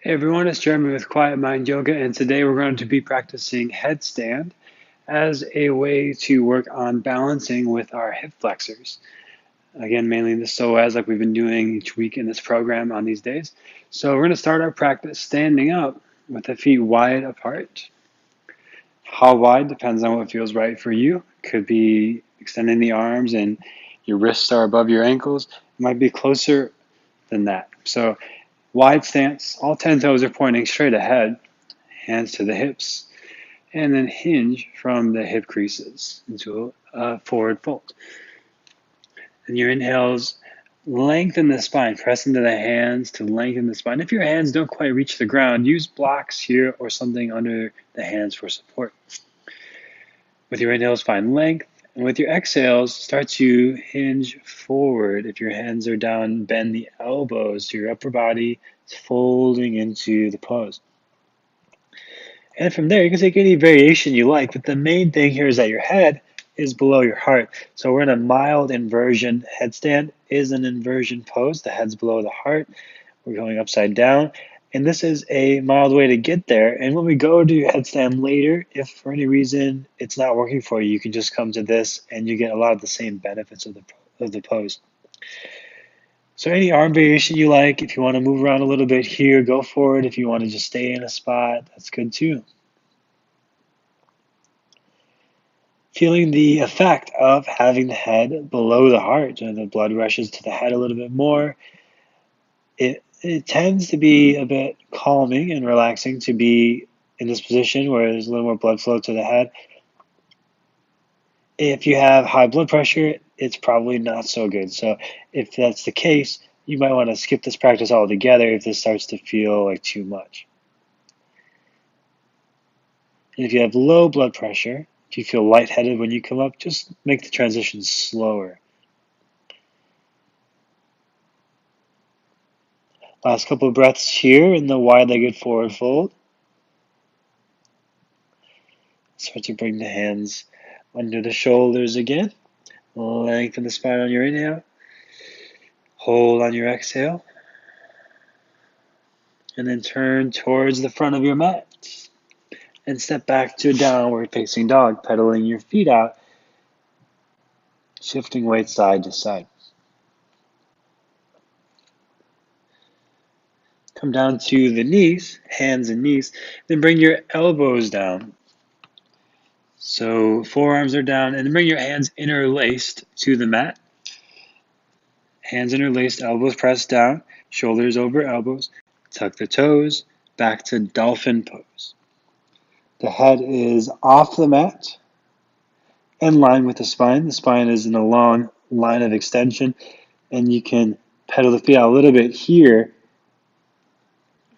Hey everyone, it's Jeremy with Quiet Mind Yoga, and today we're going to be practicing headstand as a way to work on balancing with our hip flexors. Again, mainly the psoas like we've been doing each week in this program on these days. So we're going to start our practice standing up with the feet wide apart. How wide depends on what feels right for you. Could be extending the arms and your wrists are above your ankles. It might be closer than that. So wide stance, all 10 toes are pointing straight ahead, hands to the hips, and then hinge from the hip creases into a forward fold. And your inhales, lengthen the spine, press into the hands to lengthen the spine. If your hands don't quite reach the ground, use blocks here or something under the hands for support. With your inhales, find length. And with your exhales, start to hinge forward. If your hands are down, bend the elbows to your upper body, folding into the pose. And from there, you can take any variation you like, but the main thing here is that your head is below your heart. So we're in a mild inversion. Headstand is an inversion pose. The head's below the heart. We're going upside down. And this is a mild way to get there. And when we go to headstand later, if for any reason it's not working for you, you can just come to this and you get a lot of the same benefits of the pose. So any arm variation you like, if you want to move around a little bit here, go for it. If you want to just stay in a spot, that's good too. Feeling the effect of having the head below the heart, and the blood rushes to the head a little bit more. It tends to be a bit calming and relaxing to be in this position where there's a little more blood flow to the head. If you have high blood pressure, it's probably not so good. So if that's the case, you might want to skip this practice altogether if this starts to feel like too much. And if you have low blood pressure, if you feel lightheaded when you come up, just make the transition slower. Last couple of breaths here in the wide-legged forward fold. Start to bring the hands under the shoulders again. Lengthen the spine on your inhale. Hold on your exhale. And then turn towards the front of your mat. And step back to a downward facing dog, pedaling your feet out, shifting weight side to side. Come down to the knees, hands and knees, then bring your elbows down. So forearms are down, and then bring your hands interlaced to the mat. Hands interlaced, elbows pressed down, shoulders over elbows. Tuck the toes, back to dolphin pose. The head is off the mat, in line with the spine. The spine is in a long line of extension, and you can pedal the feet out a little bit here,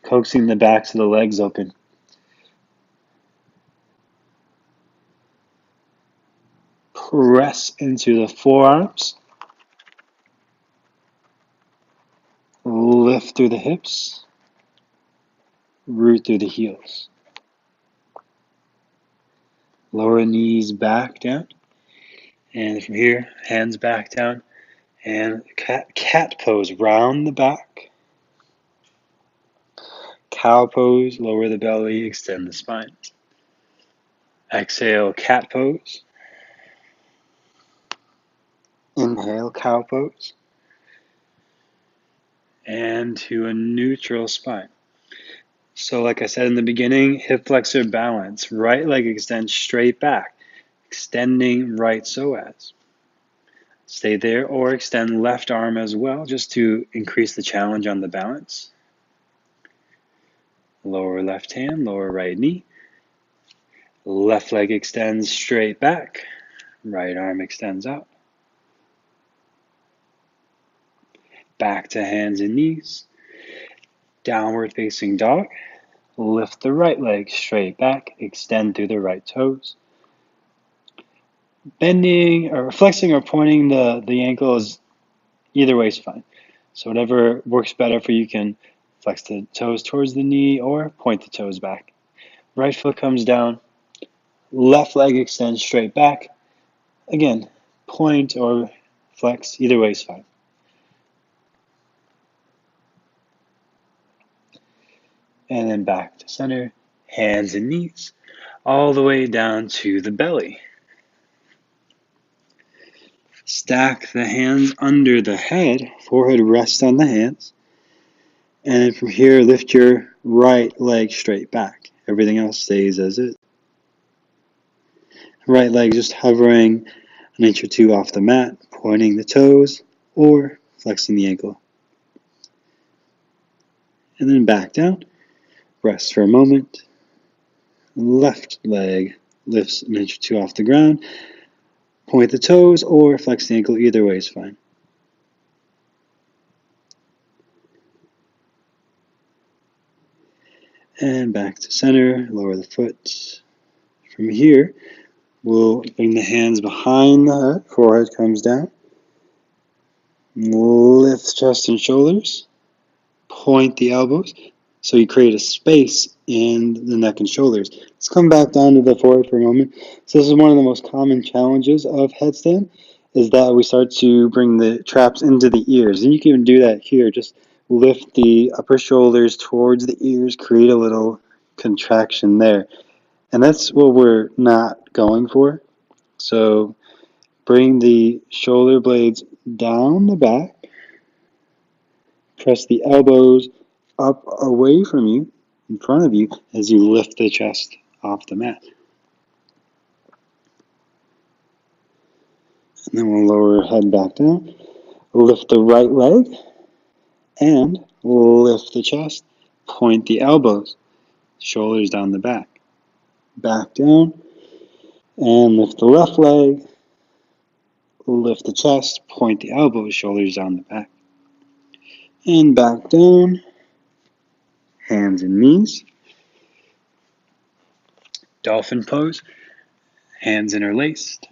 coaxing the backs of the legs open. Press into the forearms. Lift through the hips. Root through the heels. Lower knees back down. And from here, hands back down. And cat pose, round the back. Cow pose, lower the belly, extend the spine. Exhale, cat pose. Inhale, cow pose. And to a neutral spine. So like I said in the beginning, hip flexor balance. Right leg extends straight back, extending right psoas. Stay there or extend left arm as well, just to increase the challenge on the balance. Lower left hand, lower right knee. Left leg extends straight back. Right arm extends out. Back to hands and knees. Downward facing dog. Lift the right leg straight back. Extend through the right toes. Bending or flexing or pointing the ankles, either way is fine. So whatever works better for you, can flex the toes towards the knee or point the toes back. Right foot comes down. Left leg extends straight back. Again, point or flex, either way is fine. and then back to center, hands and knees, all the way down to the belly. Stack the hands under the head, forehead rests on the hands, and then from here lift your right leg straight back. Everything else stays as is. Right leg just hovering an inch or two off the mat, pointing the toes or flexing the ankle. And then back down, rest for a moment. Left leg lifts an inch or two off the ground, point the toes or flex the ankle, either way is fine. And back to center, lower the foot. From here, we'll bring the hands behind the head, forehead comes down. Lift chest and shoulders, point the elbows, so you create a space in the neck and shoulders. Let's come back down to the forehead for a moment. So this is one of the most common challenges of headstand, is that we start to bring the traps into the ears. And you can even do that here. Just lift the upper shoulders towards the ears, create a little contraction there. And that's what we're not going for. So bring the shoulder blades down the back. Press the elbows up away from you, in front of you, as you lift the chest off the mat. And then we'll lower our head back down. Lift the right leg and lift the chest. Point the elbows, shoulders down the back. Back down and lift the left leg. Lift the chest, point the elbows, shoulders down the back. And back down, hands and knees. Dolphin pose, hands interlaced,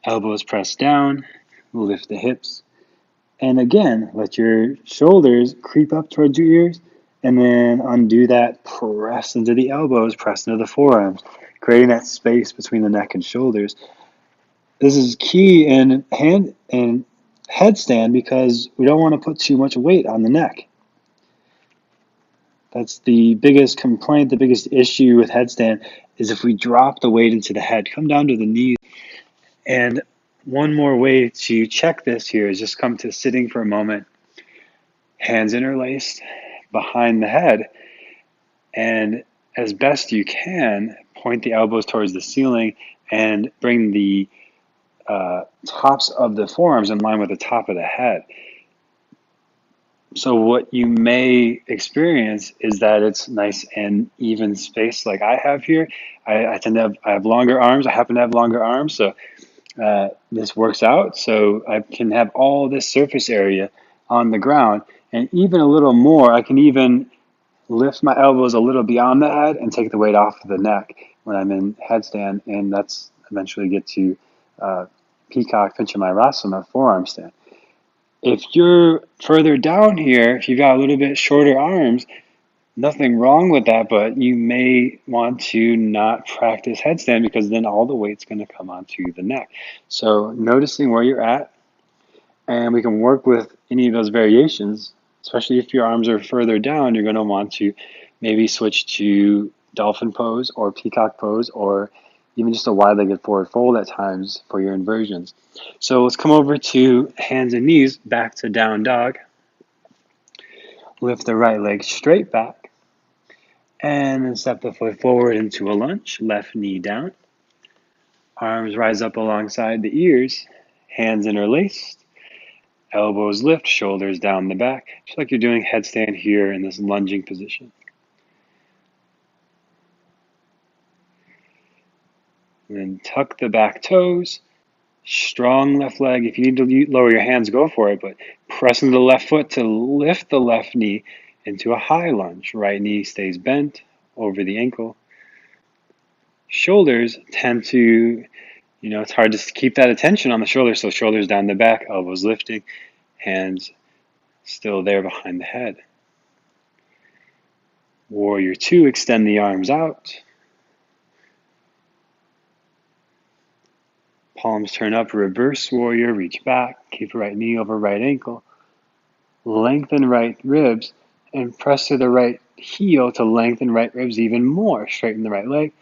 elbows pressed down, lift the hips. And again, let your shoulders creep up towards your ears, and then undo that, press into the elbows, press into the forearms, creating that space between the neck and shoulders. This is key in headstand because we don't want to put too much weight on the neck. That's the biggest complaint, the biggest issue with headstand is if we drop the weight into the head, come down to the knees. And one more way to check this here is just come to sitting for a moment, hands interlaced behind the head, and as best you can, point the elbows towards the ceiling and bring the tops of the forearms in line with the top of the head. So what you may experience is that it's nice and even space like I have here. I have longer arms. I happen to have longer arms, so this works out. So I can have all this surface area on the ground, and even a little more. I can even lift my elbows a little beyond the head and take the weight off of the neck when I'm in headstand, and that's eventually get to peacock Pinchamayurasana forearm stand. If you're further down here, if you've got a little bit shorter arms, nothing wrong with that, but you may want to not practice headstand because then all the weight's going to come onto the neck. So noticing where you're at, and we can work with any of those variations, especially if your arms are further down, you're going to want to maybe switch to dolphin pose or peacock pose or even just a wide-legged forward fold at times for your inversions. So let's come over to hands and knees, back to down dog. Lift the right leg straight back and then step the foot forward into a lunge, left knee down. Arms rise up alongside the ears, hands interlaced, elbows lift, shoulders down the back, just like you're doing headstand here in this lunging position. And then tuck the back toes, strong left leg. If you need to lower your hands, go for it, but press into the left foot to lift the left knee into a high lunge. Right knee stays bent over the ankle. Shoulders tend to, it's hard to keep that attention on the shoulders, so shoulders down the back, elbows lifting, hands still there behind the head. Warrior 2, extend the arms out. Palms turn up, reverse warrior, reach back, keep right knee over right ankle. Lengthen right ribs, And press through the right heel to lengthen right ribs even more. Straighten the right leg.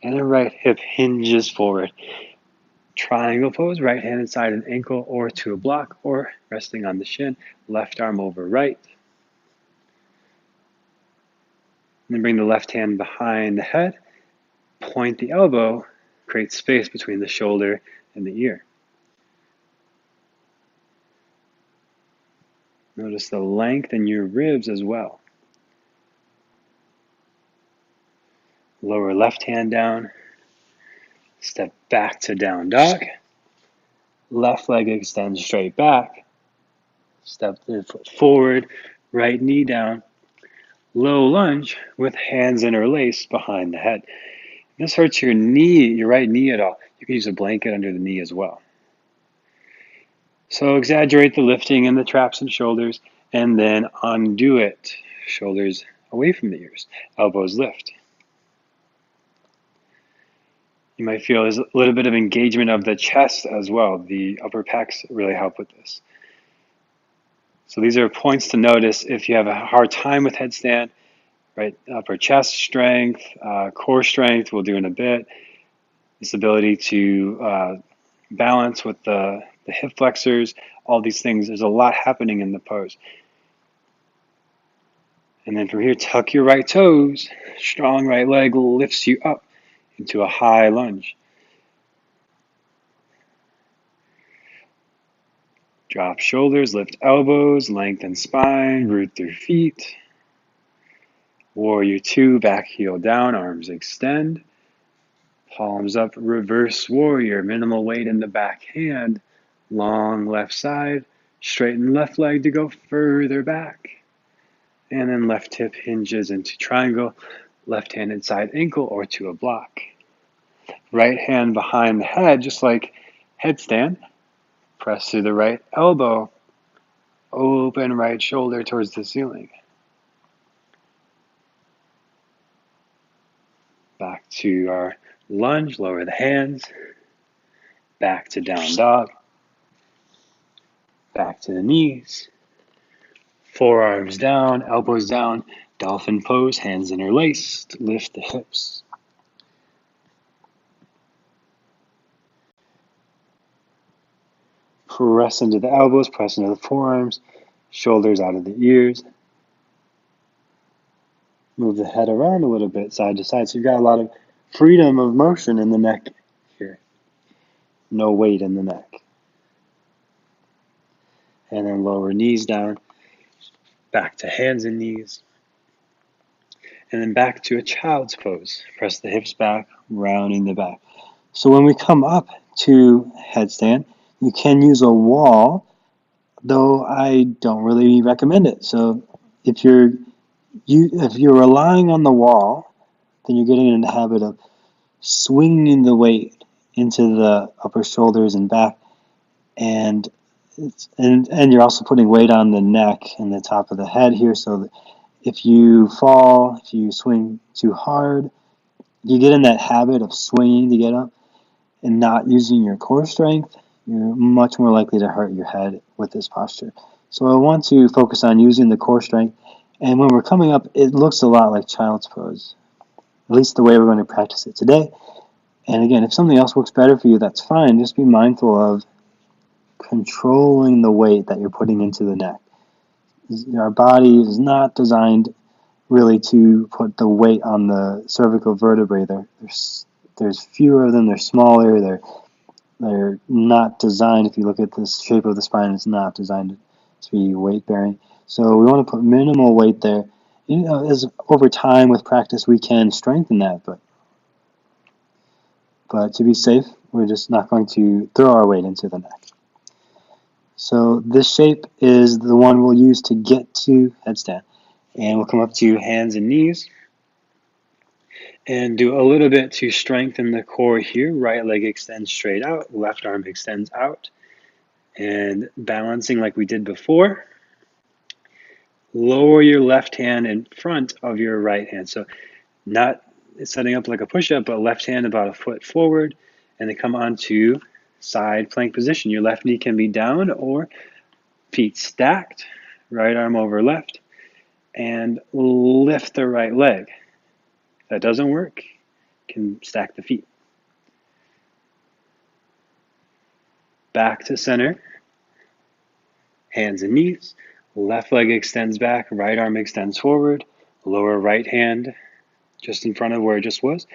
And the right hip hinges forward. Triangle pose, right hand inside an ankle or to a block, or resting on the shin, left arm over right. And then bring the left hand behind the head, point the elbow, create space between the shoulder and the ear. Notice the length in your ribs as well. Lower left hand down, step back to down dog. Left leg extends straight back. Step the foot forward, right knee down. Low lunge with hands interlaced behind the head. If this hurts your knee, your right knee at all, you can use a blanket under the knee as well. So exaggerate the lifting in the traps and shoulders, and then undo it. Shoulders away from the ears, elbows lift. You might feel there's a little bit of engagement of the chest as well. The upper pecs really help with this. So these are points to notice if you have a hard time with headstand, right? Upper chest strength, core strength, we'll do in a bit. This ability to balance with the hip flexors, all these things. There's a lot happening in the pose. And then from here, tuck your right toes. Strong right leg lifts you up into a high lunge. Drop shoulders, lift elbows, lengthen spine, root through feet. Warrior 2, back heel down, arms extend. Palms up, reverse warrior, minimal weight in the back hand. Long left side, straighten left leg to go further back. And then left hip hinges into triangle, left hand inside ankle or to a block. Right hand behind the head, just like headstand. Press through the right elbow, open right shoulder towards the ceiling. Back to our lunge, lower the hands. Back to down dog. Back to the knees. Forearms down, elbows down, dolphin pose, hands interlaced, lift the hips. Press into the elbows, press into the forearms, shoulders out of the ears. Move the head around a little bit, side to side. So you've got a lot of freedom of motion in the neck here. No weight in the neck. And then lower knees down, back to hands and knees. And then back to a child's pose. Press the hips back, rounding the back. So when we come up to headstand, you can use a wall, though I don't really recommend it. So if you're relying on the wall, then you're getting in the habit of swinging the weight into the upper shoulders and back, and you're also putting weight on the neck and the top of the head here. So that if you fall, if you swing too hard, you get in that habit of swinging to get up and not using your core strength, you're much more likely to hurt your head with this posture. So I want to focus on using the core strength. And when we're coming up, it looks a lot like child's pose, at least the way we're going to practice it today. And again, if something else works better for you, that's fine. Just be mindful of controlling the weight that you're putting into the neck. Our body is not designed really to put the weight on the cervical vertebrae. There's fewer of them. They're smaller. They're not designed. If you look at the shape of the spine, it's not designed to be weight bearing. So we want to put minimal weight there. You know, as over time with practice, we can strengthen that, but to be safe, we're just not going to throw our weight into the neck. So this shape is the one we'll use to get to headstand. And we'll come up to hands and knees and do a little bit to strengthen the core here. Right leg extends straight out, left arm extends out. And balancing like we did before, lower your left hand in front of your right hand. So not setting up like a push-up, but left hand about a foot forward, and then come onto side plank position. Your left knee can be down or feet stacked, right arm over left. and lift the right leg. If that doesn't work, you can stack the feet. Back to center, hands and knees. Left leg extends back, right arm extends forward, lower right hand just in front of where it just was.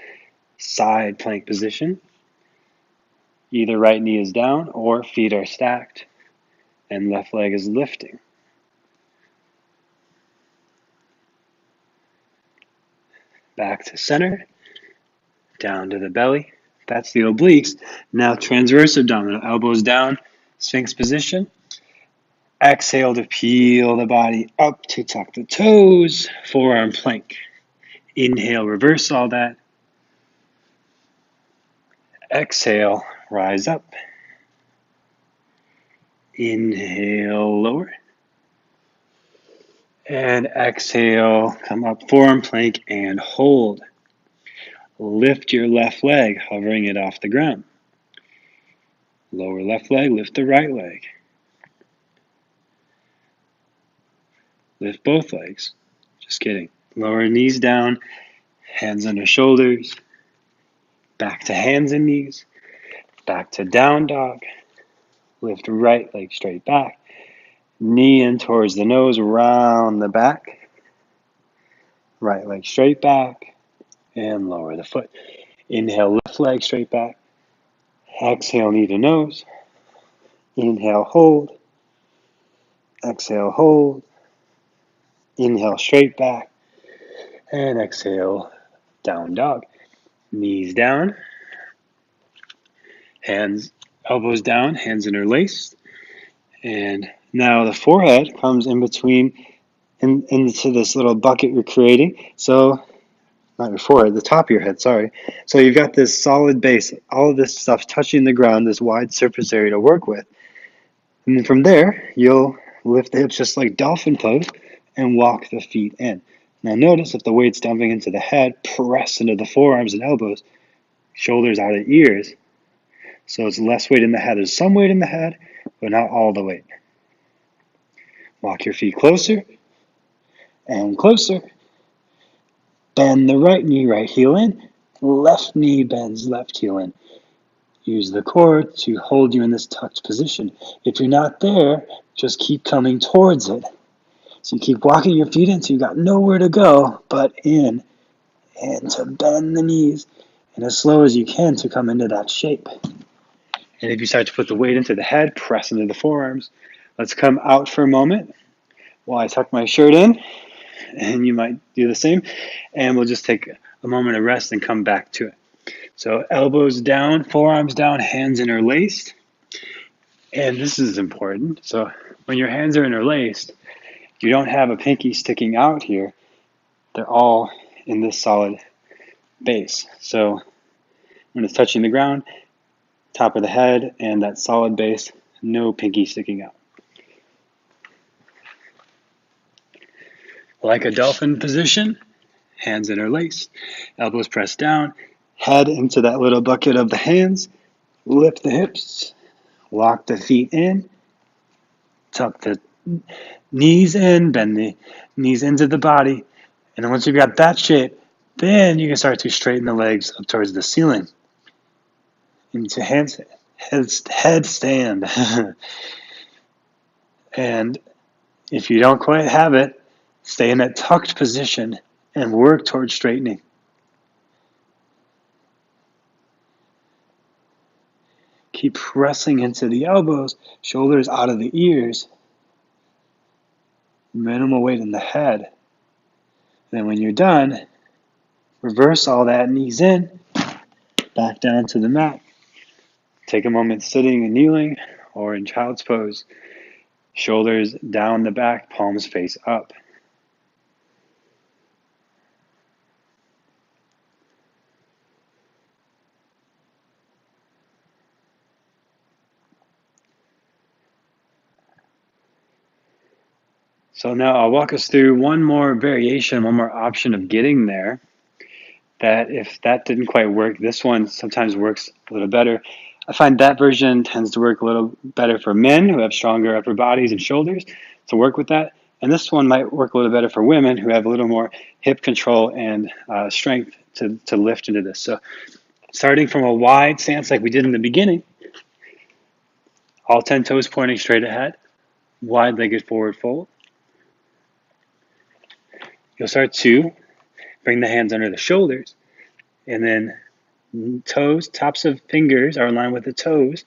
Side plank position. Either right knee is down or feet are stacked and left leg is lifting. Back to center, down to the belly. That's the obliques. Now transverse abdominal, elbows down, Sphinx position. Exhale to peel the body up to tuck the toes, forearm plank. Inhale, reverse all that. Exhale, rise up. Inhale, lower. And exhale, come up, forearm plank and hold. Lift your left leg, hovering it off the ground. Lower left leg, lift the right leg. Lift both legs. Just kidding. Lower knees down, hands under shoulders. Back to hands and knees. Back to down dog. Lift right leg straight back. Knee in towards the nose, round the back. Right leg straight back. And lower the foot. Inhale, left leg straight back. Exhale, knee to nose. Inhale, hold. Exhale, hold. Inhale, straight back. And exhale, down dog. Knees down. Hands, elbows down, hands interlaced. And now the forehead comes in between, into this little bucket you're creating. So, not your forehead, the top of your head, sorry. So you've got this solid base, all of this stuff touching the ground, this wide surface area to work with. And then from there, you'll lift the hips just like dolphin pose and walk the feet in. Now notice if the weight's dumping into the head, press into the forearms and elbows, shoulders out of ears. So it's less weight in the head. There's some weight in the head, but not all the weight. Walk your feet closer and closer. Bend the right knee, right heel in. Left knee bends, left heel in. Use the core to hold you in this tucked position. If you're not there, just keep coming towards it. So you keep walking your feet in, so you've got nowhere to go but in, and to bend the knees, and as slow as you can to come into that shape. And if you start to put the weight into the head, press into the forearms. Let's come out for a moment while I tuck my shirt in, and you might do the same. And we'll just take a moment of rest and come back to it. So elbows down, forearms down, hands interlaced. And this is important. So when your hands are interlaced, you don't have a pinky sticking out here. They're all in this solid base. So when it's touching the ground, top of the head and that solid base, no pinky sticking out. Like a dolphin position, hands interlaced, elbows pressed down, head into that little bucket of the hands, lift the hips, walk the feet in, tuck the knees in, bend the knees into the body, and then once you've got that shape, then you can start to straighten the legs up towards the ceiling into headstand. And if you don't quite have it, stay in that tucked position and work towards straightening. Keep pressing into the elbows, shoulders out of the ears. Minimal weight in the head. And then when you're done, reverse all that, knees in, back down to the mat. Take a moment sitting and kneeling or in child's pose. Shoulders down the back, palms face up. So now I'll walk us through one more variation, one more option of getting there. That if that didn't quite work, this one sometimes works a little better. I find that version tends to work a little better for men who have stronger upper bodies and shoulders to work with that. And this one might work a little better for women who have a little more hip control and strength to lift into this. So starting from a wide stance like we did in the beginning, all 10 toes pointing straight ahead, wide-legged forward fold. You'll start to bring the hands under the shoulders, and then toes, tops of fingers are aligned with the toes,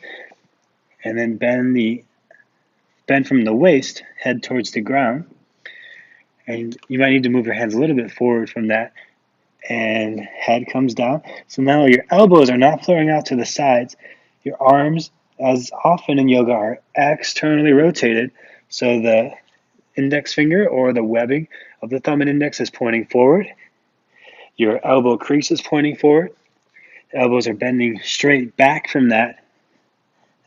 and then bend from the waist, head towards the ground. And you might need to move your hands a little bit forward from that, and head comes down. So now your elbows are not flaring out to the sides. Your arms, as often in yoga, are externally rotated. So the index finger or the webbing of the thumb and index is pointing forward. Your elbow crease is pointing forward. The elbows are bending straight back from that.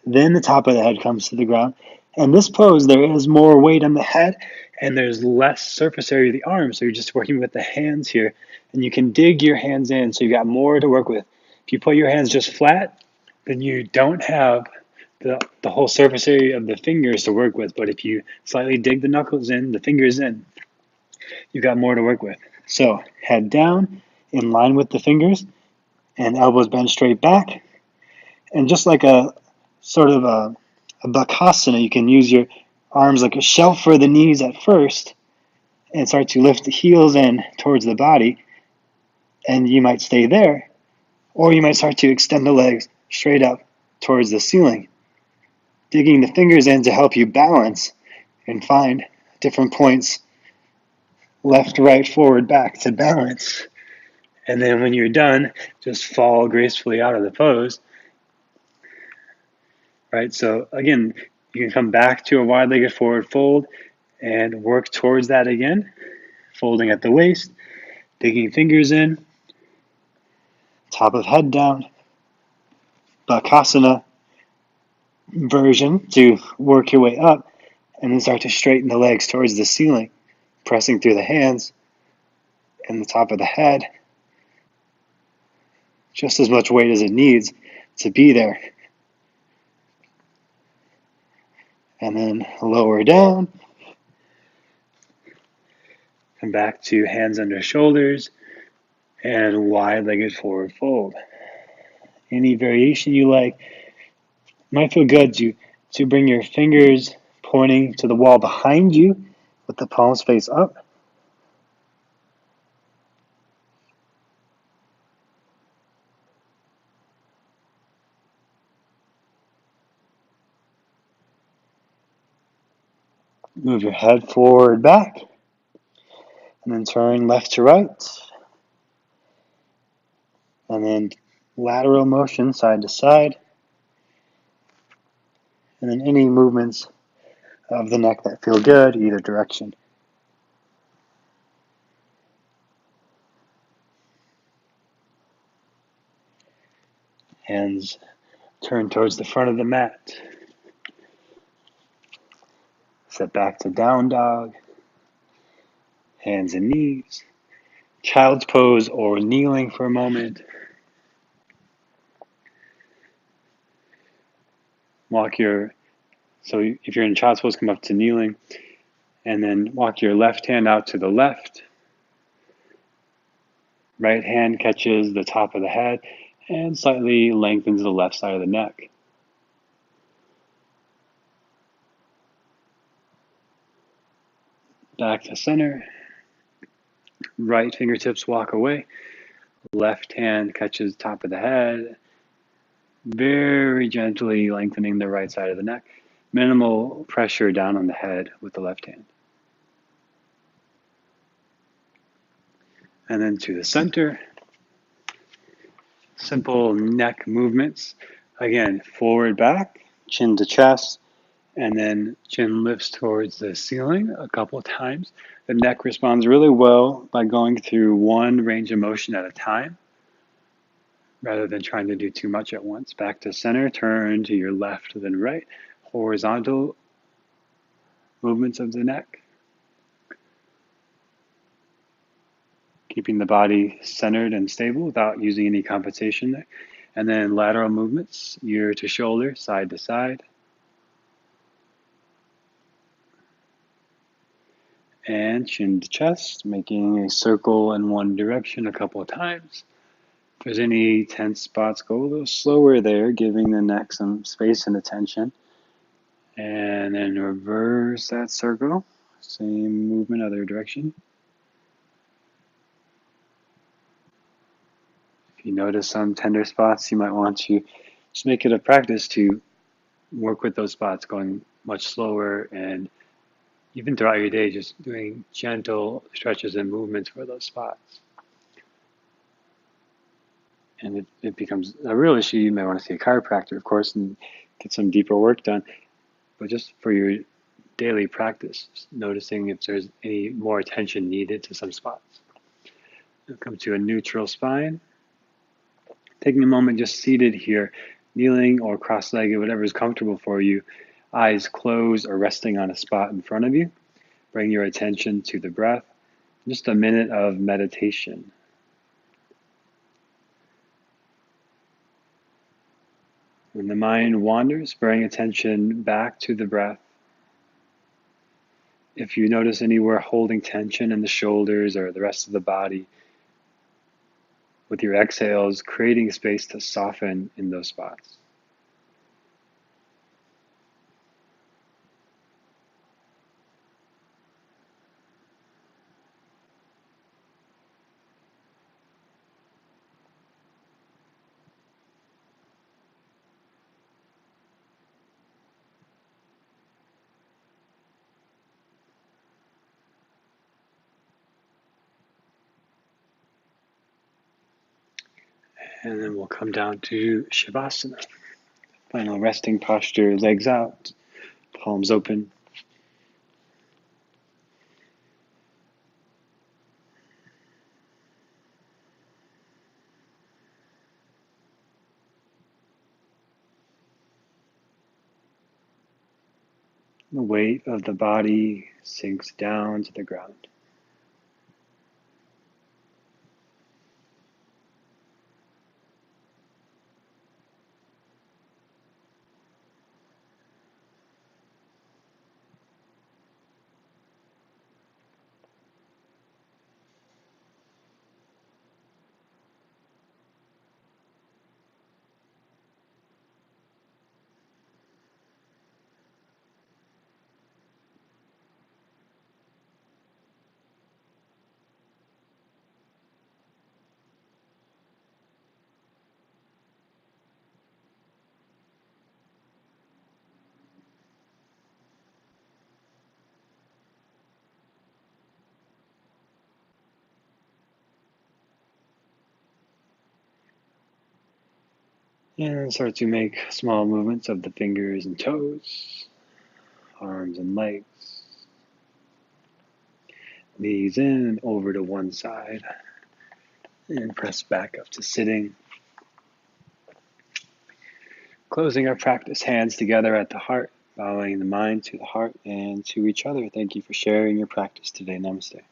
Then the top of the head comes to the ground. And this pose, there is more weight on the head and there's less surface area of the arms. So you're just working with the hands here. And you can dig your hands in, so you've got more to work with. If you put your hands just flat, then you don't have the whole surface area of the fingers to work with. But if you slightly dig the knuckles in, the fingers in, you've got more to work with. So head down, in line with the fingers, and elbows bend straight back. And just like a sort of a bakasana, you can use your arms like a shelf for the knees at first and start to lift the heels in towards the body. And you might stay there, or you might start to extend the legs straight up towards the ceiling, digging the fingers in to help you balance and find different points, left, right, forward, back, to balance. And then when you're done, just fall gracefully out of the pose. Right, so again, you can come back to a wide-legged forward fold and work towards that again, folding at the waist, digging fingers in, top of head down, bakasana version to work your way up, and then start to straighten the legs towards the ceiling, pressing through the hands and the top of the head, just as much weight as it needs to be there. And then lower down, come back to hands under shoulders, and wide-legged forward fold. Any variation you like. Might feel good to bring your fingers pointing to the wall behind you with the palms face up. Move your head forward, back, and then turn left to right. And then lateral motion, side to side. And then any movements of the neck that feel good, either direction. Hands turn towards the front of the mat. Set back to down dog. Hands and knees. Child's pose or kneeling for a moment. So if you're in child's pose, come up to kneeling, and then walk your left hand out to the left. Right hand catches the top of the head and slightly lengthens the left side of the neck. Back to center. Right fingertips walk away. Left hand catches the top of the head, very gently lengthening the right side of the neck. Minimal pressure down on the head with the left hand. And then to the center. Simple neck movements. Again, forward, back, chin to chest, and then chin lifts towards the ceiling a couple of times. The neck responds really well by going through one range of motion at a time, rather than trying to do too much at once. Back to center, turn to your left, then right. Horizontal movements of the neck. Keeping the body centered and stable without using any compensation there. And then lateral movements, ear to shoulder, side to side. And chin to chest, making a circle in one direction a couple of times. If there's any tense spots, go a little slower there, giving the neck some space and attention. And then reverse that circle. Same movement, other direction. If you notice some tender spots, you might want to just make it a practice to work with those spots, going much slower, and even throughout your day, just doing gentle stretches and movements for those spots. And it becomes a real issue. You may want to see a chiropractor, of course, and get some deeper work done. But just for your daily practice, just noticing if there's any more attention needed to some spots. Now come to a neutral spine. Taking a moment just seated here, kneeling or cross-legged, whatever is comfortable for you. Eyes closed or resting on a spot in front of you. Bring your attention to the breath. Just a minute of meditation. When the mind wanders, bring attention back to the breath. If you notice anywhere holding tension in the shoulders or the rest of the body, with your exhales, creating space to soften in those spots. And then we'll come down to Shavasana. Final resting posture, legs out, palms open. The weight of the body sinks down to the ground. And start to make small movements of the fingers and toes, arms and legs. Knees in and over to one side. And press back up to sitting. Closing our practice, hands together at the heart, bowing the mind to the heart and to each other. Thank you for sharing your practice today. Namaste.